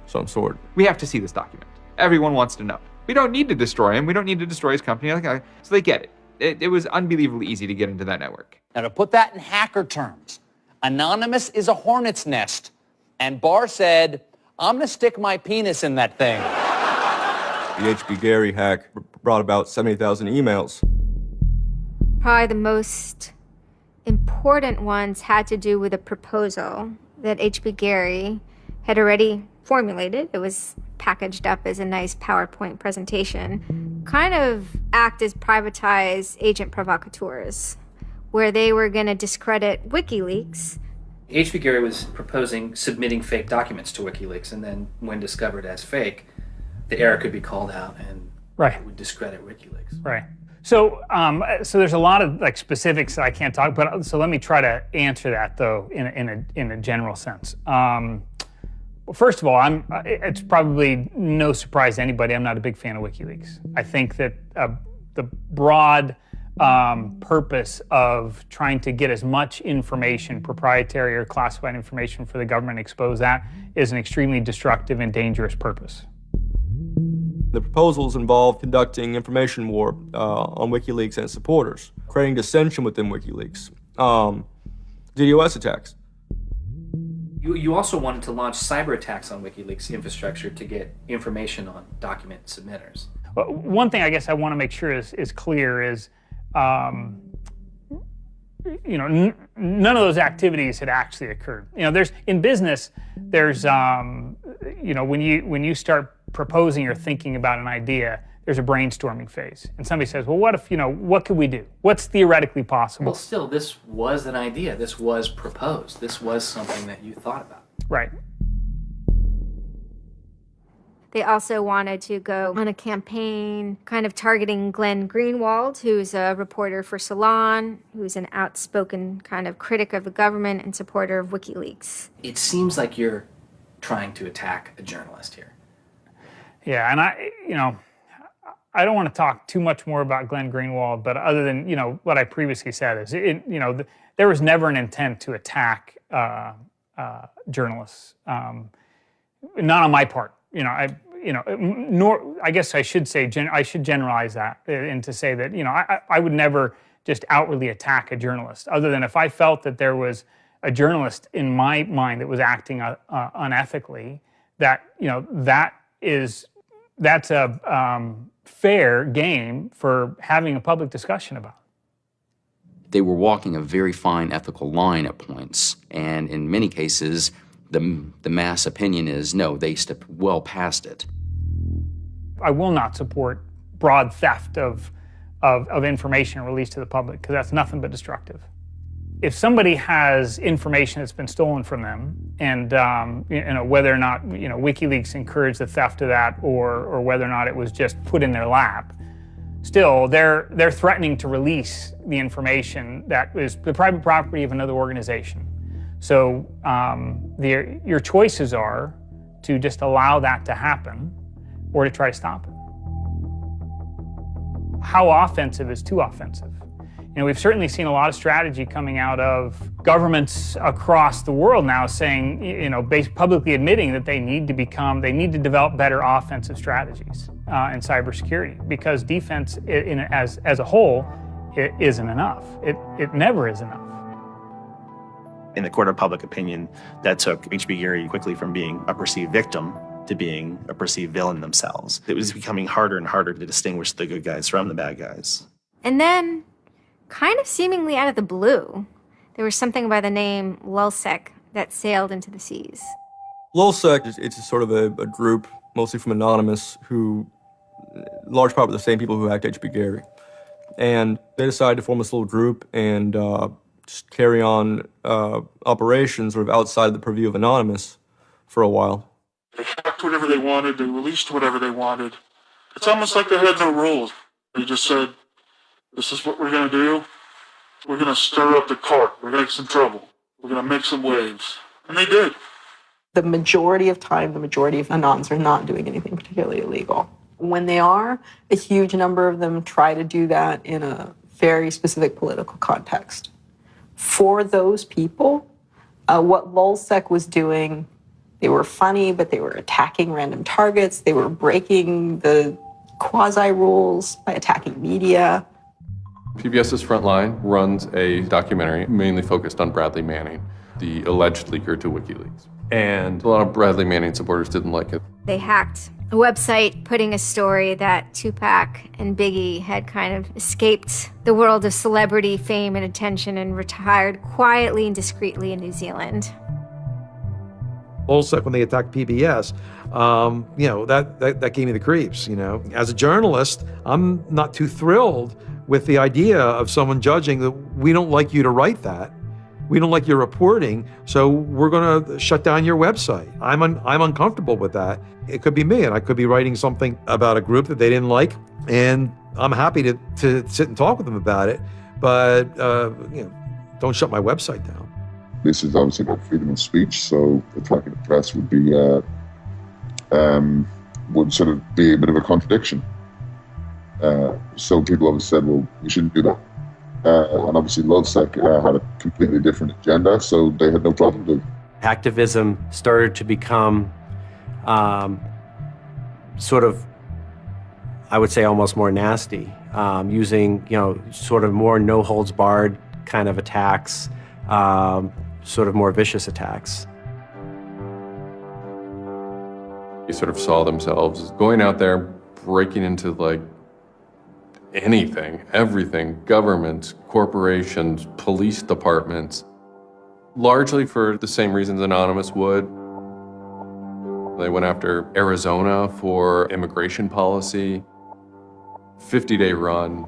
some sort. We have to see this document. Everyone wants to know. We don't need to destroy him. We don't need to destroy his company. So they get it. It was unbelievably easy to get into that network. Now, to put that in hacker terms, Anonymous is a hornet's nest. And Barr said, I'm going to stick my penis in that thing. The HP Gary hack brought about 70,000 emails. Probably the most important ones had to do with a proposal that HP Gary had already formulated. It was packaged up as a nice PowerPoint presentation, kind of act as privatized agent provocateurs, where they were going to discredit WikiLeaks. HP Gary was proposing submitting fake documents to WikiLeaks, and then when discovered as fake, the error could be called out and it would discredit WikiLeaks. Right. So there's a lot of like specifics that I can't talk about. So let me try to answer that though in a general sense. Well, first of all, it's probably no surprise to anybody. I'm not a big fan of WikiLeaks. I think that the broad purpose of trying to get as much information, proprietary or classified information for the government, expose that, is an extremely destructive and dangerous purpose. The proposals involve conducting information war on WikiLeaks and its supporters, creating dissension within WikiLeaks, DDoS attacks. You also wanted to launch cyber attacks on WikiLeaks infrastructure to get information on document submitters. Well, one thing I guess I want to make sure is clear is, none of those activities had actually occurred. In business, there's, when you start proposing or thinking about an idea, there's a brainstorming phase. And somebody says, well, what could we do? What's theoretically possible? Well, still, this was an idea. This was proposed. This was something that you thought about. Right. They also wanted to go on a campaign kind of targeting Glenn Greenwald, who's a reporter for Salon, who's an outspoken kind of critic of the government and supporter of WikiLeaks. It seems like you're trying to attack a journalist here. Yeah, and I don't want to talk too much more about Glenn Greenwald, but other than, what I previously said is, there was never an intent to attack journalists, not on my part. I guess I should say, I should generalize that and to say that, I would never just outwardly attack a journalist, other than if I felt that there was a journalist in my mind that was acting unethically, that's a fair game for having a public discussion about. They were walking a very fine ethical line at points, and in many cases, the mass opinion is, no, they stepped well past it. I will not support broad theft of information released to the public, because that's nothing but destructive. If somebody has information that's been stolen from them, and whether or not WikiLeaks encouraged the theft of that, or whether or not it was just put in their lap, still they're threatening to release the information that is the private property of another organization. So your choices are to just allow that to happen, or to try to stop it. How offensive is too offensive? We've certainly seen a lot of strategy coming out of governments across the world now saying, publicly admitting that they need to develop better offensive strategies in cybersecurity, because defense as a whole, it isn't enough. It never is enough. In the court of public opinion, that took H.B. Gary quickly from being a perceived victim to being a perceived villain themselves. It was becoming harder and harder to distinguish the good guys from the bad guys. And then, kind of seemingly out of the blue, there was something by the name LulzSec that sailed into the seas. LulzSec, it's sort of a group, mostly from Anonymous, who, large part of the same people who hacked H.B. Gary. And they decided to form this little group and just carry on operations sort of outside the purview of Anonymous for a while. They hacked whatever they wanted, they released whatever they wanted. It's almost like they had no rules. They just said, this is what we're going to do. We're going to stir up the cart. We're going to make some trouble. We're going to make some waves. And they did. The majority of time, the majority of Anons are not doing anything particularly illegal. When they are, a huge number of them try to do that in a very specific political context. For those people, what LulzSec was doing, they were funny, but they were attacking random targets. They were breaking the quasi-rules by attacking media. PBS's Frontline runs a documentary mainly focused on Bradley Manning, the alleged leaker to WikiLeaks. And a lot of Bradley Manning supporters didn't like it. They hacked a website putting a story that Tupac and Biggie had kind of escaped the world of celebrity fame and attention and retired quietly and discreetly in New Zealand. LulzSec, when they attacked PBS, that gave me the creeps, As a journalist, I'm not too thrilled with the idea of someone judging that we don't like you to write that. We don't like your reporting, so we're going to shut down your website. I'm uncomfortable with that. It could be me, and I could be writing something about a group that they didn't like, and I'm happy to sit and talk with them about it, but don't shut my website down. This is obviously about freedom of speech, so attacking the press would be would sort of be a bit of a contradiction. So people always said, well, you shouldn't do that. And obviously LulzSec had a completely different agenda, so they had no problem doing it. Hacktivism started to become sort of, I would say, almost more nasty, using, sort of more no-holds-barred kind of attacks, sort of more vicious attacks. They sort of saw themselves as going out there, breaking into like anything, everything, governments, corporations, police departments, largely for the same reasons Anonymous would. They went after Arizona for immigration policy, 50-day run,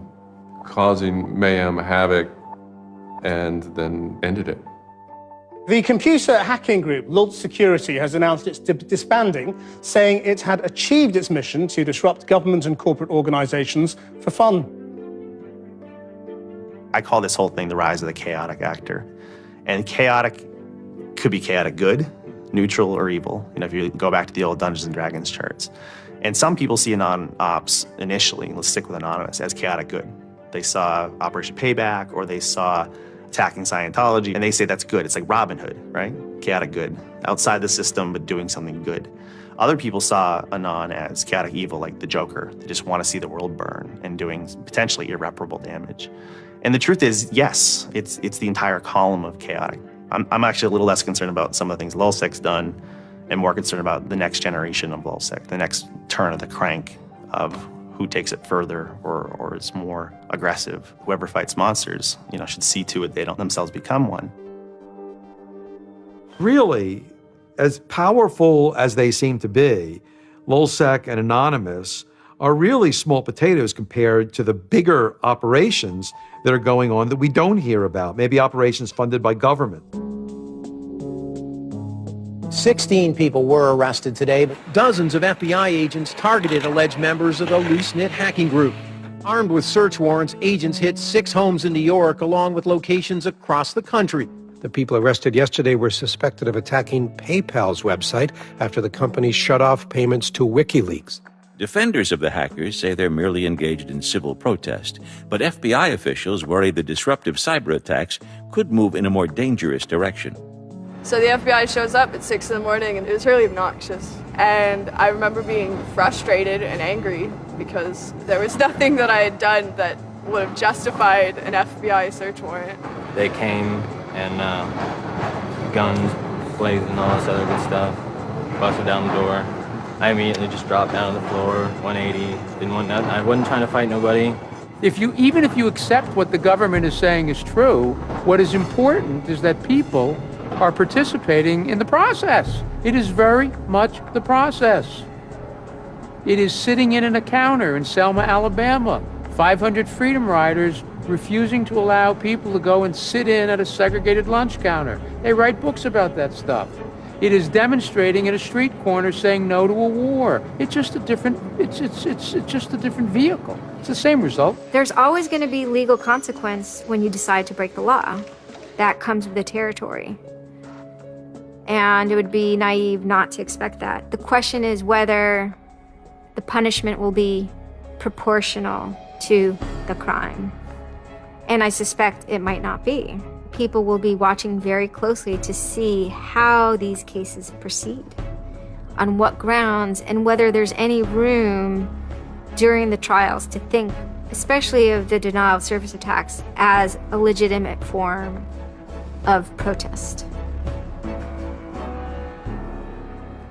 causing mayhem, havoc, and then ended it. The computer hacking group, Lulz Security, has announced its disbanding, saying it had achieved its mission to disrupt government and corporate organizations for fun. I call this whole thing the rise of the chaotic actor. And chaotic could be chaotic good, neutral, or evil. If you go back to the old Dungeons and Dragons charts. And some people see Anon-Ops initially, let's stick with Anonymous, as chaotic good. They saw Operation Payback, or they saw attacking Scientology, and they say that's good. It's like Robin Hood, right? Chaotic good. Outside the system, but doing something good. Other people saw Anon as chaotic evil, like the Joker. They just want to see the world burn and doing potentially irreparable damage. And the truth is, yes, it's the entire column of chaotic. I'm actually a little less concerned about some of the things LulzSec's done and more concerned about the next generation of LulzSec, the next turn of the crank of who takes it further or is more aggressive. Whoever fights monsters, should see to it they don't themselves become one. Really, as powerful as they seem to be, LulzSec and Anonymous are really small potatoes compared to the bigger operations that are going on that we don't hear about, maybe operations funded by government. 16 people were arrested today, but dozens of FBI agents targeted alleged members of the loose-knit hacking group. Armed with search warrants, agents hit 6 homes in New York, along with locations across the country. The people arrested yesterday were suspected of attacking PayPal's website after the company shut off payments to WikiLeaks. Defenders of the hackers say they're merely engaged in civil protest, but FBI officials worry the disruptive cyber attacks could move in a more dangerous direction. So the FBI shows up at 6 in the morning, and it was really obnoxious. And I remember being frustrated and angry because there was nothing that I had done that would have justified an FBI search warrant. They came and guns blazing, all this other good stuff, busted down the door. I immediately just dropped down to the floor, 180, didn't want nothing. I wasn't trying to fight nobody. Even if you accept what the government is saying is true, what is important is that people are participating in the process. It is very much the process. It is sitting in a counter in Selma, Alabama, 500 Freedom Riders refusing to allow people to go and sit in at a segregated lunch counter. They write books about that stuff. It is demonstrating at a street corner saying no to a war. It's just a different, it's just a different vehicle. It's the same result. There's always going to be legal consequence when you decide to break the law. That comes with the territory. And it would be naive not to expect that. The question is whether the punishment will be proportional to the crime. And I suspect it might not be. People will be watching very closely to see how these cases proceed, on what grounds, and whether there's any room during the trials to think, especially of the denial of service attacks, as a legitimate form of protest.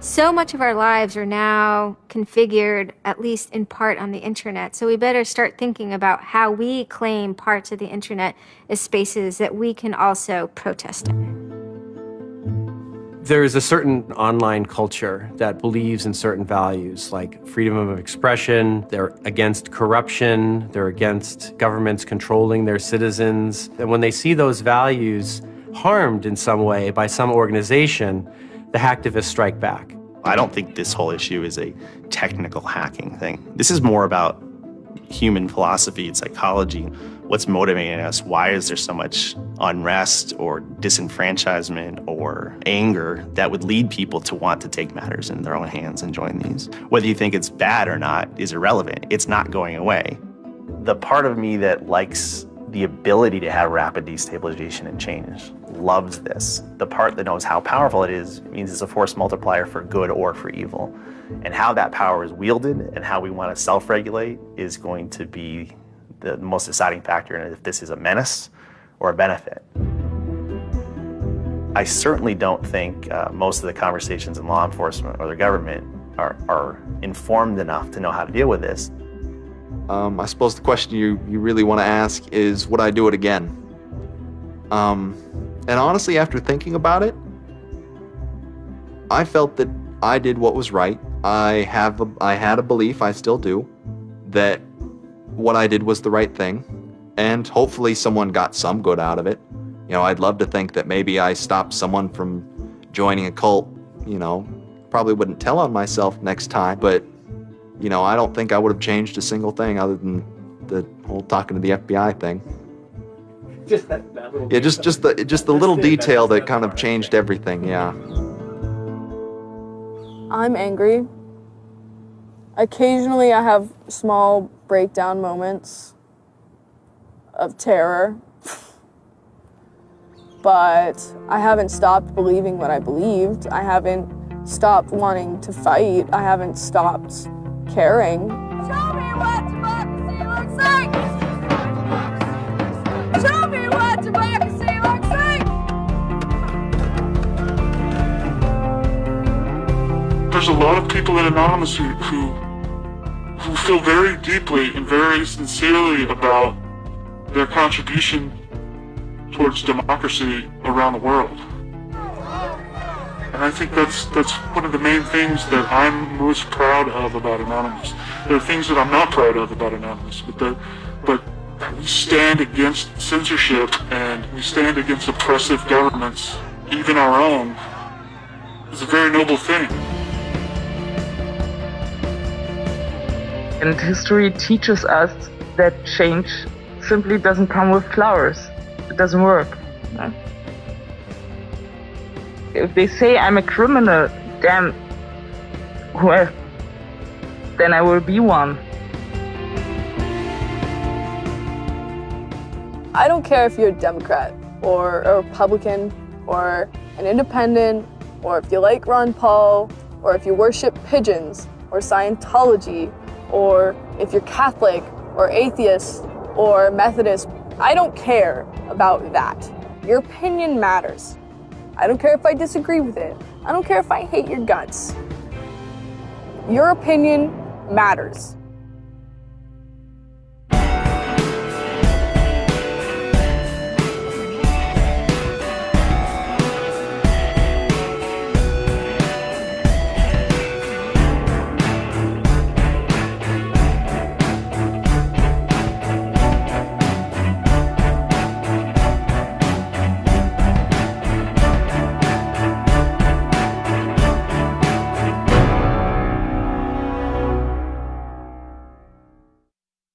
So much of our lives are now configured, at least in part, on the internet. So we better start thinking about how we claim parts of the internet as spaces that we can also protest in. There is a certain online culture that believes in certain values, like freedom of expression. They're against corruption. They're against governments controlling their citizens. And when they see those values harmed in some way by some organization, the hacktivists strike back. I don't think this whole issue is a technical hacking thing. This is more about human philosophy and psychology. What's motivating us? Why is there so much unrest or disenfranchisement or anger that would lead people to want to take matters in their own hands and join these? Whether you think it's bad or not is irrelevant. It's not going away. The part of me that likes the ability to have rapid destabilization and change loves this. The part that knows how powerful it is means it's a force multiplier for good or for evil. And how that power is wielded and how we want to self-regulate is going to be the most deciding factor in if this is a menace or a benefit. I certainly don't think most of the conversations in law enforcement or the government are informed enough to know how to deal with this. I suppose the question you really want to ask is, would I do it again? And honestly, after thinking about it, I felt that I did what was right. I had a belief, I still do, that what I did was the right thing, and hopefully someone got some good out of it. You know, I'd love to think that maybe I stopped someone from joining a cult, you know. Probably wouldn't tell on myself next time, but, you know, I don't think I would have changed a single thing other than the whole talking to the FBI thing. Just that little Yeah, just the little detail that kind of changed everything, yeah. I'm angry. Occasionally I have small breakdown moments of terror, but I haven't stopped believing what I believed. I haven't stopped wanting to fight. I haven't stopped caring. Show me what democracy looks like! Show me what democracy looks like! There's a lot of people in Anonymous who feel very deeply and very sincerely about their contribution towards democracy around the world. And I think that's one of the main things that I'm most proud of about Anonymous. There are things that I'm not proud of about Anonymous, but we stand against censorship and we stand against oppressive governments, even our own. It's a very noble thing. And history teaches us that change simply doesn't come with flowers. It doesn't work. No? If they say I'm a criminal, damn, well, then I will be one. I don't care if you're a Democrat or a Republican or an independent or if you like Ron Paul or if you worship pigeons or Scientology or if you're Catholic or atheist or Methodist. I don't care about that. Your opinion matters. I don't care if I disagree with it. I don't care if I hate your guts. Your opinion matters.